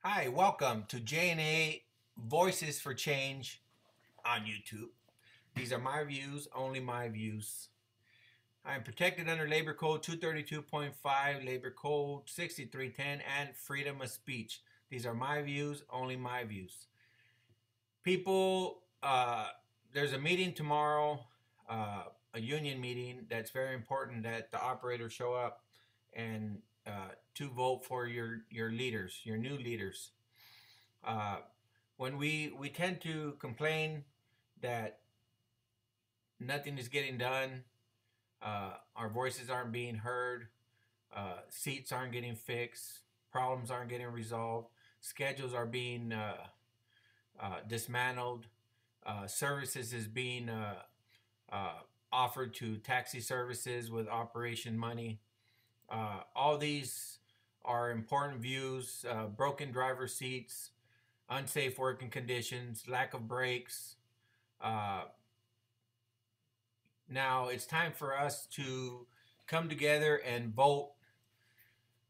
Hi, welcome to J&A Voices for Change on YouTube. These are my views, only my views. I am protected under Labor Code 232.5, Labor Code 6310, and freedom of speech. These are my views, only my views. People, there's a meeting tomorrow, a union meeting that's very important that the operators show up and to vote for your leaders, your new leaders. When we tend to complain that nothing is getting done, our voices aren't being heard, seats aren't getting fixed, problems aren't getting resolved, schedules are being dismantled, services is being offered to taxi services with operation money. All these are important views. Broken driver seats, unsafe working conditions, lack of breaks. Now it's time for us to come together and vote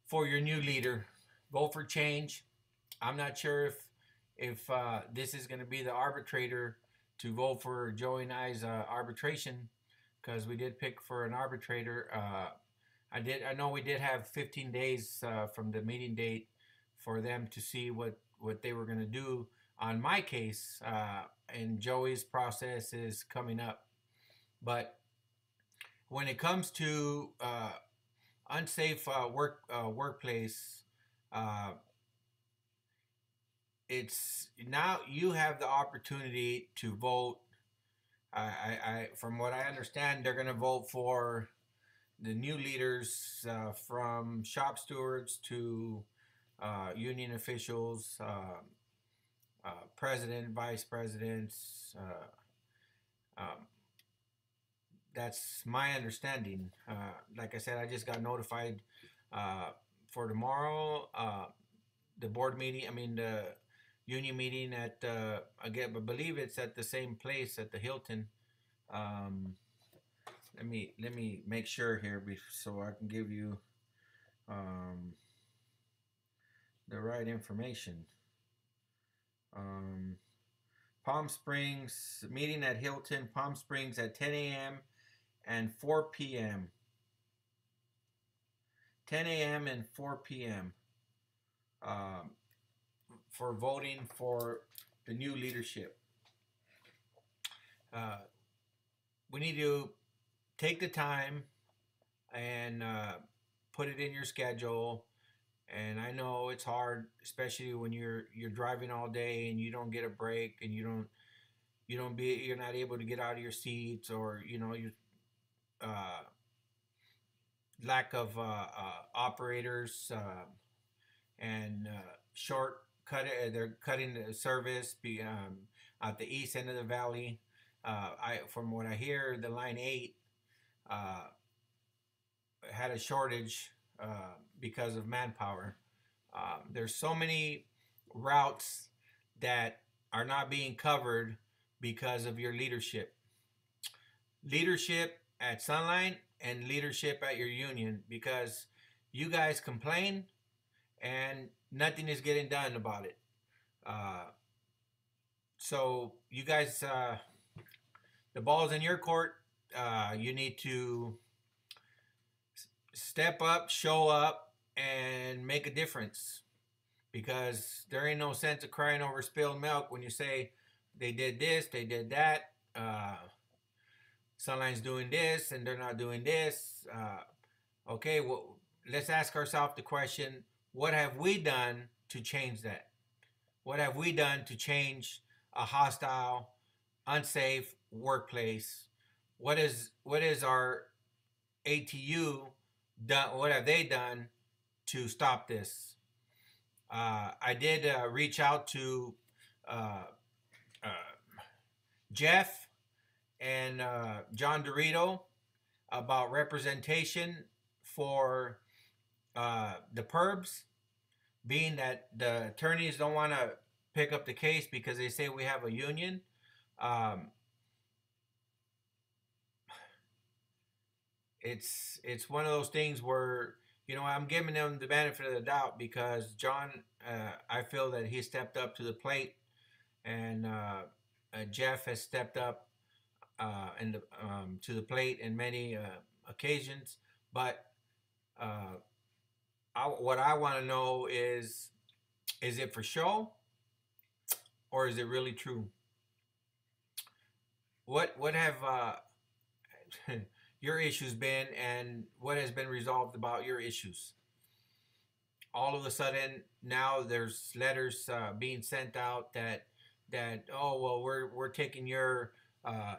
for your new leader. Vote for change. I'm not sure if this is going to be the arbitrator to vote for Joey and I's arbitration, because we did pick for an arbitrator. I know we did have 15 days from the meeting date for them to see what they were going to do on my case, and Joey's process is coming up. But when it comes to unsafe workplace, it's now you have the opportunity to vote. From what I understand, they're going to vote for the new leaders, from shop stewards to union officials, president, vice presidents. That's my understanding. Like I said, I just got notified for tomorrow. The board meeting, the union meeting at, I believe it's at the same place at the Hilton. Let me make sure here so I can give you the right information. Palm Springs, meeting at Hilton, Palm Springs at 10 a.m. and 4 p.m. 10 a.m. and 4 p.m. For voting for the new leadership. We need to take the time and put it in your schedule. And I know it's hard, especially when you're driving all day and you don't get a break and you're not able to get out of your seats, or you lack of operators, and they're cutting the service at the east end of the valley. From what I hear, the line 8 had a shortage because of manpower. There's so many routes that are not being covered because of your leadership. Leadership at Sunline and leadership at your union, because you guys complain and nothing is getting done about it. So you guys, the ball's in your court. You need to step up, show up, and make a difference, because there ain't no sense of crying over spilled milk when you say they did this, they did that, Sunline's doing this and they're not doing this. Okay, well, let's ask ourselves the question, what have we done to change that? What have we done to change a hostile, unsafe workplace? What is our ATU done? What have they done to stop this? I did reach out to Jeff and John Dorito about representation for the PERBs, being that the attorneys don't want to pick up the case because they say we have a union. It's one of those things where you know, I'm giving him the benefit of the doubt because John, I feel that he stepped up to the plate, and Jeff has stepped up to the plate in many occasions. But uh, what I want to know is it for show or is it really true? What have your issues been, and what has been resolved about your issues? All of a sudden now there's letters being sent out that, oh well, we're taking your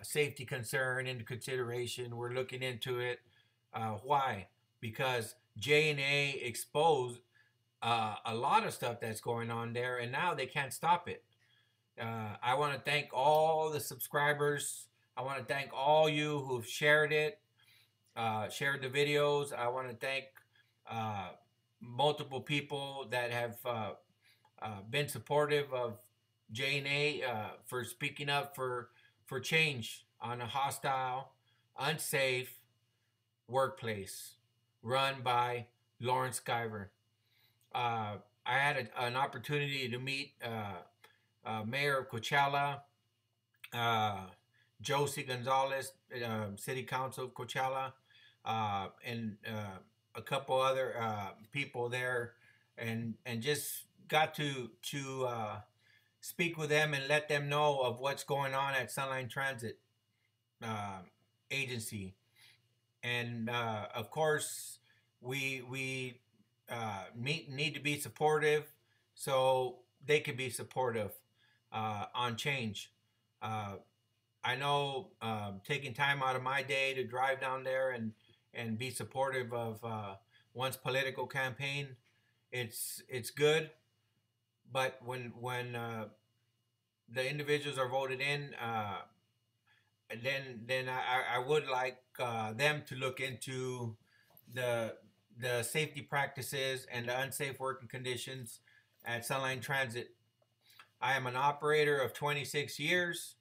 safety concern into consideration. We're looking into it. Why? Because J&A exposed a lot of stuff that's going on there, and now they can't stop it. I want to thank all the subscribers. I want to thank all you who've shared it, shared the videos. I want to thank uh, multiple people that have been supportive of J&A for speaking up for change on a hostile, unsafe workplace run by Lawrence Skyver. I had an opportunity to meet Mayor of Coachella, uh, Josie Gonzalez, City Council of Coachella, and a couple other people there, and just got to speak with them and let them know of what's going on at Sunline Transit uh, Agency. And of course, we need to be supportive so they can be supportive on change. Uh, I know taking time out of my day to drive down there and be supportive of one's political campaign, it's good. But when the individuals are voted in, then I would like them to look into the the safety practices and the unsafe working conditions at Sunline Transit. I am an operator of 26 years,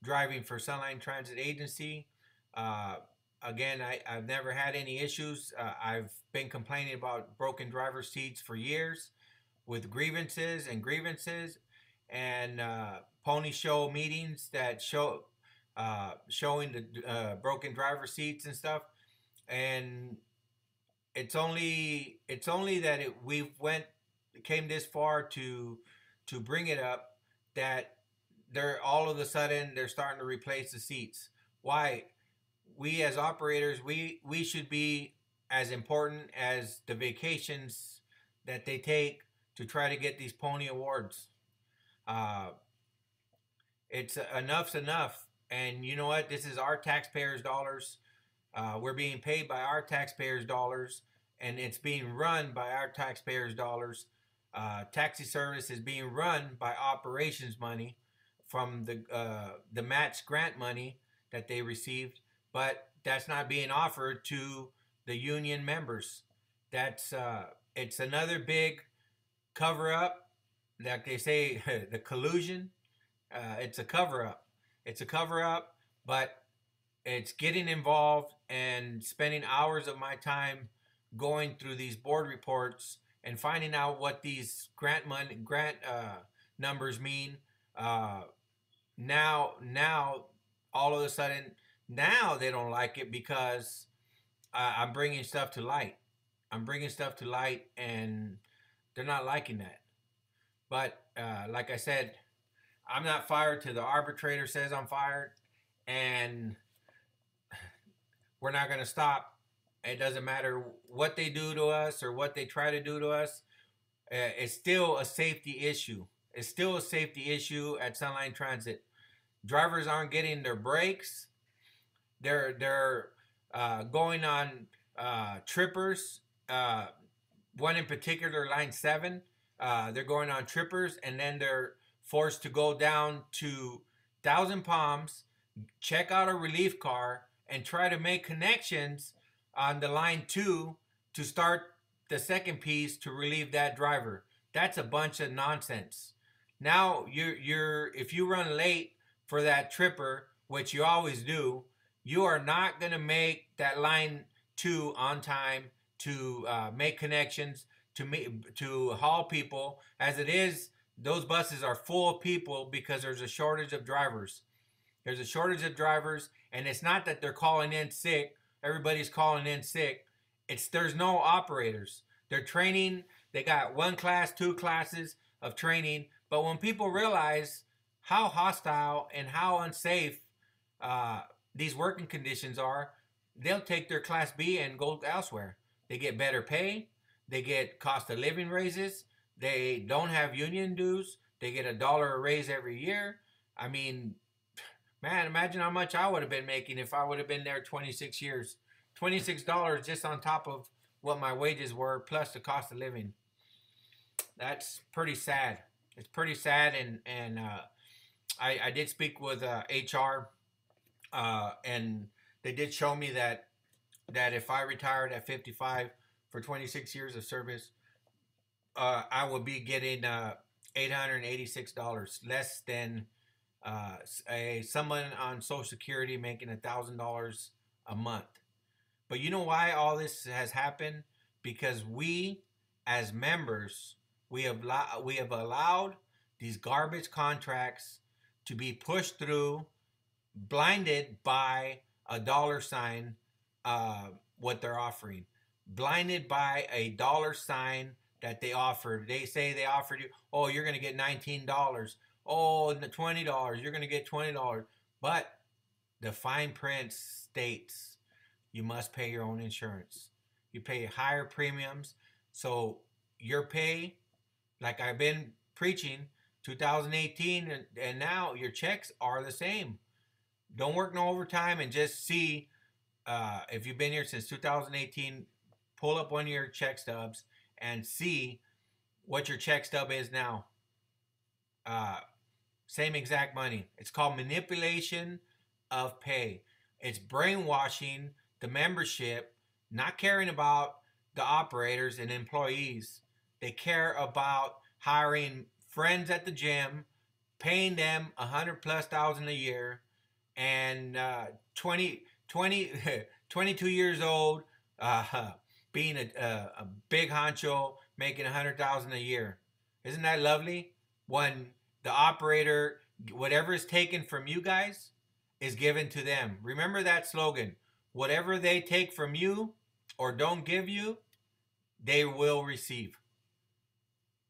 driving for Sunline Transit Agency. Uh, Again, I've never had any issues. I've been complaining about broken driver seats for years with grievances and pony show meetings that showing the broken driver seats and stuff. And it's only that we came this far to bring it up, that they're all of a sudden they're starting to replace the seats. Why? We as operators, we should be as important as the vacations that they take to try to get these pony awards. Uh, it's enough's enough, and you know what? This is our taxpayers' dollars. We're being paid by our taxpayers' dollars, and it's being run by our taxpayers' dollars. Taxi service is being run by operations money from the match grant money that they received, but that's not being offered to the union members. That's it's another big cover up, like they say, the collusion. It's a cover up. It's a cover up, but it's getting involved and spending hours of my time going through these board reports and finding out what these grant numbers mean. Uh, now, all of a sudden, now they don't like it because I'm bringing stuff to light. I'm bringing stuff to light, and they're not liking that. But like I said, I'm not fired till the arbitrator says I'm fired, and we're not going to stop. It doesn't matter what they do to us or what they try to do to us. It's still a safety issue. It's still a safety issue at Sunline Transit. Drivers aren't getting their breaks. They're going on trippers. One in particular, line 7. They're going on trippers, and then they're forced to go down to Thousand Palms, check out a relief car, and try to make connections on the line 2 to start the second piece to relieve that driver. That's a bunch of nonsense. Now you're if you run late for that tripper, which you always do, you are not going to make that line 2 on time to make connections, to haul people. As it is, those buses are full of people because there's a shortage of drivers. There's a shortage of drivers, and it's not that they're calling in sick. Everybody's calling in sick. It's there's no operators. They're training. They got one class, two classes of training. But when people realize how hostile and how unsafe these working conditions are, they'll take their Class B and go elsewhere. They get better pay. They get cost of living raises. They don't have union dues. They get $1 a raise every year. I mean, man, imagine how much I would have been making if I would have been there 26 years. $26 just on top of what my wages were, plus the cost of living. That's pretty sad. It's pretty sad, and I did speak with HR, and they did show me that if I retired at 55 for 26 years of service, I would be getting $886, less than someone on Social Security making $1,000 a month. But you know why all this has happened? Because we, as members, we have allowed these garbage contracts to be pushed through, blinded by a dollar sign, what they're offering, blinded by a dollar sign that they offered. They say they offered you, oh, you're going to get $19. Oh, $20. You're going to get $20. But the fine print states you must pay your own insurance. You pay higher premiums. So your pay, like I've been preaching, 2018 and now, your checks are the same. Don't work no overtime, and just see if you've been here since 2018, pull up one of your check stubs and see what your check stub is now. Same exact money. It's called manipulation of pay. It's brainwashing the membership, not caring about the operators and employees. They care about hiring friends at the gym, paying them $100,000+ a year, and 22 years old, being a big honcho, making $100,000 a year. Isn't that lovely? When the operator, whatever is taken from you guys, is given to them. Remember that slogan. Whatever they take from you or don't give you, they will receive.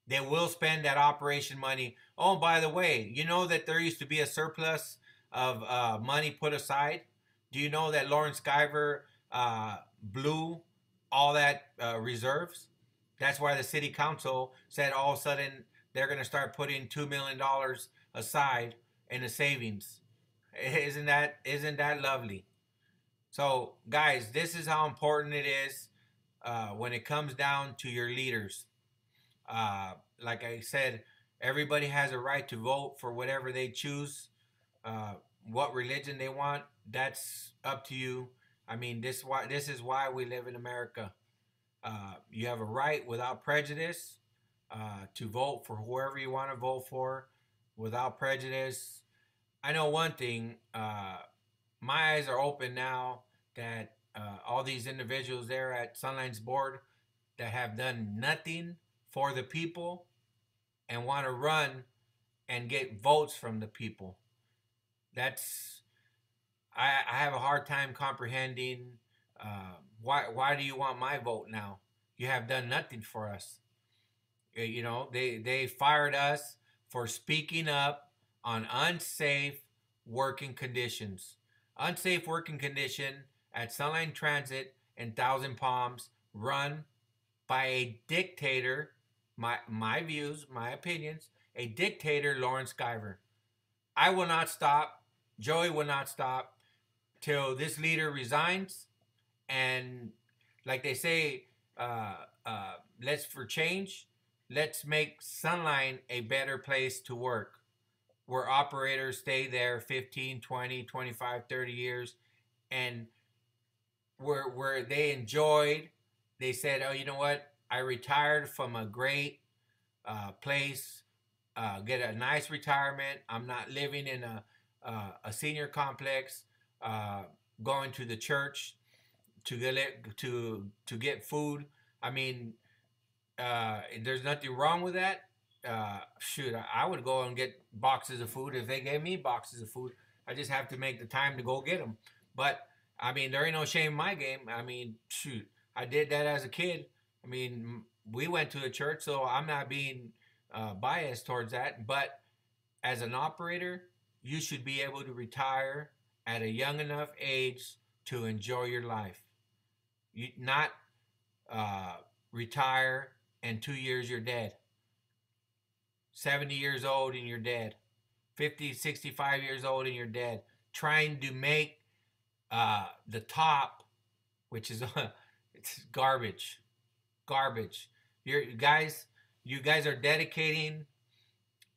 They will spend that operation money. Oh, by the way, you know that there used to be a surplus of money put aside? Do you know that Lawrence Skyver blew all that reserves? That's why the city council said all of a sudden they're going to start putting $2 million aside in the savings. Isn't that lovely? So, guys, this is how important it is when it comes down to your leaders. Like I said, everybody has a right to vote for whatever they choose. What religion they want, that's up to you. I mean, this is why we live in America. You have a right without prejudice to vote for whoever you want to vote for without prejudice. I know one thing, my eyes are open now that all these individuals there at Sunline's board that have done nothing for the people and want to run and get votes from the people. I have a hard time comprehending why do you want my vote now? You have done nothing for us. You know, they fired us for speaking up on unsafe working conditions. Unsafe working condition at Sunline Transit in Thousand Palms, run by a dictator, my views, my opinions, a dictator, Lawrence Skyver. I will not stop. Joey will not stop till this leader resigns. And like they say, let's for change. Let's make Sunline a better place to work, where operators stay there 15, 20, 25, 30 years, and where they enjoyed. They said, oh, you know what? I retired from a great place, get a nice retirement. I'm not living in a senior complex, going to the church to get food. I mean, there's nothing wrong with that. Shoot, I would go and get boxes of food if they gave me boxes of food. I just have to make the time to go get them. But I mean, there ain't no shame in my game. I mean, shoot, I did that as a kid. I mean, we went to a church, so I'm not being biased towards that. But as an operator, you should be able to retire at a young enough age to enjoy your life. You not uh, retire and 2 years you're dead. 70 years old and you're dead. 50, 65 years old and you're dead. Trying to make the top, which is it's garbage, garbage. You guys are dedicating.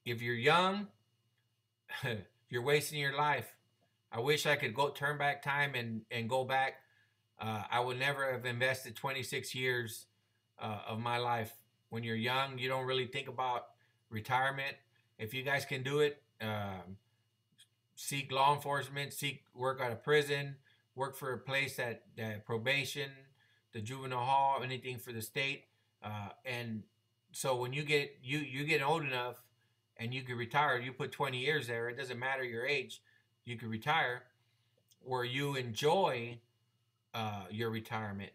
If you're young, you're wasting your life. I wish I could go turn back time and go back. I would never have invested 26 years of my life. When you're young, you don't really think about retirement. If you guys can do it, seek law enforcement, seek work out of prison, work for a place that probation, the juvenile hall, anything for the state. And so when you get old enough and you can retire, you put 20 years there. It doesn't matter your age. You can retire where you enjoy your retirement.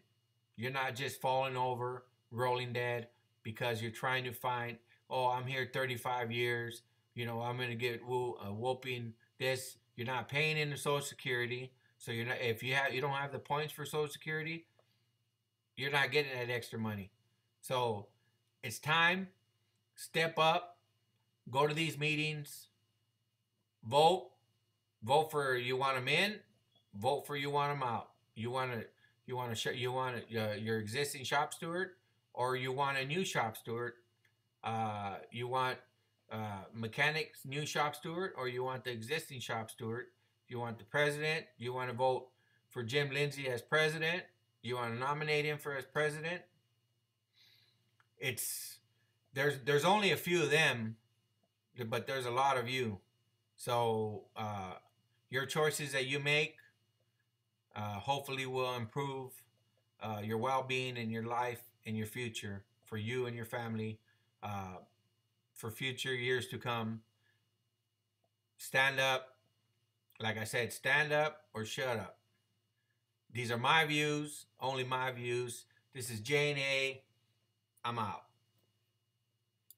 You're not just falling over, rolling dead because you're trying to find, oh, I'm here 35 years. You know, I'm going to get whooping this. You're not paying into Social Security. So you're not, if you don't have the points for Social Security, you're not getting that extra money. So it's time. Step up. Go to these meetings. Vote. Vote for you want them in. Vote for you want them out. You want your existing shop steward, or you want a new shop steward. You want mechanics new shop steward, or you want the existing shop steward. You want the president. You want to vote for Jim Lindsay as president. You want to nominate him for as president. There's only a few of them, but there's a lot of you. So your choices that you make hopefully will improve your well-being in your life and your future for you and your family for future years to come. Stand up. Like I said, stand up or shut up. These are my views, only my views. This is J&A. I'm out.